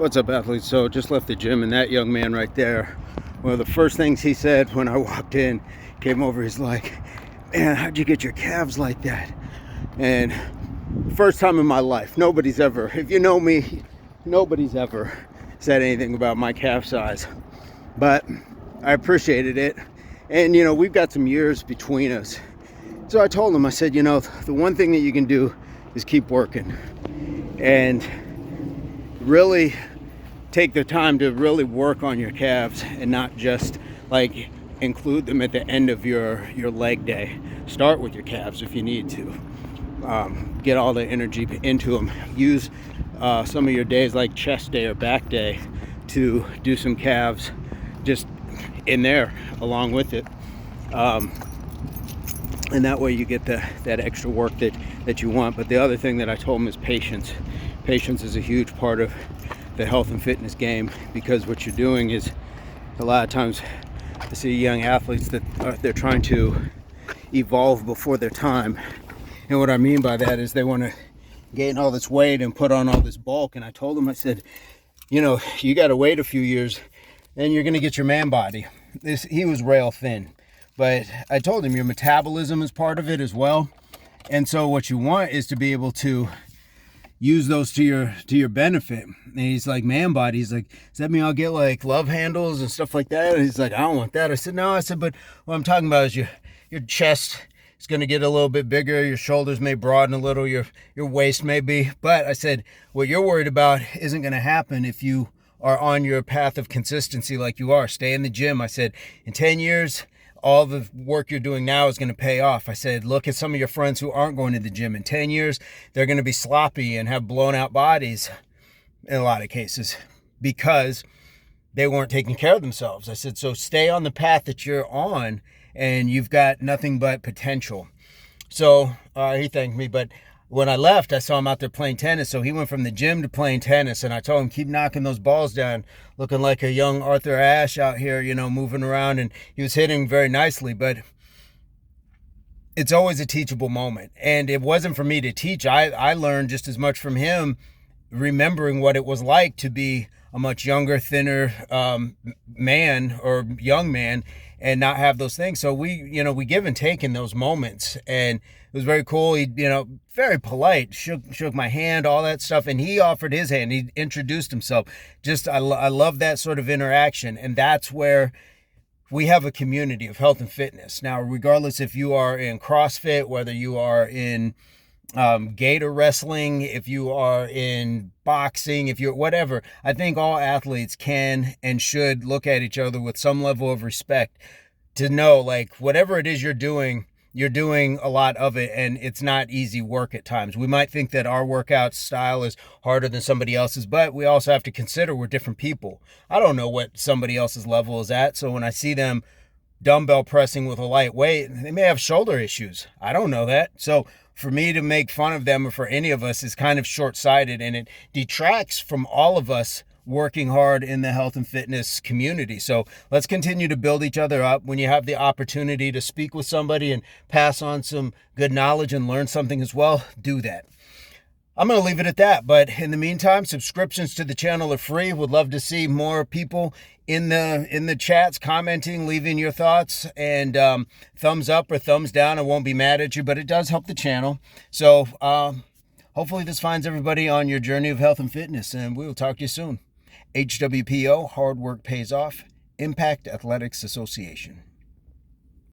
What's up, athletes? So just left the gym, and that young man right there, one of the first things he said when I walked in, came over, he's like, man, how'd you get your calves like that? And first time in my life, nobody's ever, if you know me, nobody's ever said anything about my calf size, but I appreciated it. And you know, we've got some years between us, so I told him, I said, you know, the one thing that you can do is keep working and really take the time to really work on your calves, and not just like include them at the end of your leg day. Start with your calves if you need to. Get all the energy into them. Use some of your days like chest day or back day to do some calves just in there along with it. And that way you get that extra work that you want. But the other thing that I told him is patience. Patience is a huge part of the health and fitness game, because what you're doing is, a lot of times I see young athletes that they're trying to evolve before their time. And what I mean by that is they want to gain all this weight and put on all this bulk. And I told them, I said, you know, you got to wait a few years and you're going to get your man body. He was rail thin, but I told him your metabolism is part of it as well. And so what you want is to be able to use those to your benefit. And he's like, man body. He's like, does that mean I'll get like love handles and stuff like that? And he's like, I don't want that. I said, no. I said, but what I'm talking about is your chest is going to get a little bit bigger. Your shoulders may broaden a little. Your waist may be. But I said, what you're worried about isn't going to happen if you are on your path of consistency like you are. Stay in the gym. I said, in 10 years, all the work you're doing now is going to pay off. I said, look at some of your friends who aren't going to the gym. In 10 years, they're going to be sloppy and have blown out bodies in a lot of cases because they weren't taking care of themselves. I said, so stay on the path that you're on and you've got nothing but potential. So he thanked me, but when I left, I saw him out there playing tennis. So he went from the gym to playing tennis, and I told him, keep knocking those balls down, looking like a young Arthur Ashe out here, you know, moving around. And he was hitting very nicely, but it's always a teachable moment. And it wasn't for me to teach. I learned just as much from him, remembering what it was like to be a much younger, thinner man or young man and not have those things. So we give and take in those moments. And it was very cool. He, very polite, shook my hand, all that stuff. And he offered his hand. He introduced himself. Just, I love that sort of interaction. And that's where we have a community of health and fitness. Now, regardless if you are in CrossFit, whether you are in gator wrestling, if you are in boxing, if you're whatever, I think all athletes can and should look at each other with some level of respect, to know like whatever it is you're doing a lot of it, and it's not easy work at times. We might think that our workout style is harder than somebody else's, but we also have to consider we're different people. I don't know what somebody else's level is at, so when I see them dumbbell pressing with a light weight, they may have shoulder issues. I don't know that. So for me to make fun of them, or for any of us, is kind of short-sighted, and it detracts from all of us working hard in the health and fitness community. So let's continue to build each other up. When you have the opportunity to speak with somebody and pass on some good knowledge and learn something as well, do that. I'm going to leave it at that. But in the meantime, subscriptions to the channel are free. Would love to see more people in the chats commenting, leaving your thoughts, and thumbs up or thumbs down. I won't be mad at you, but it does help the channel. So hopefully this finds everybody on your journey of health and fitness, and we will talk to you soon. HWPO, hard work pays off. Impact Athletics Association.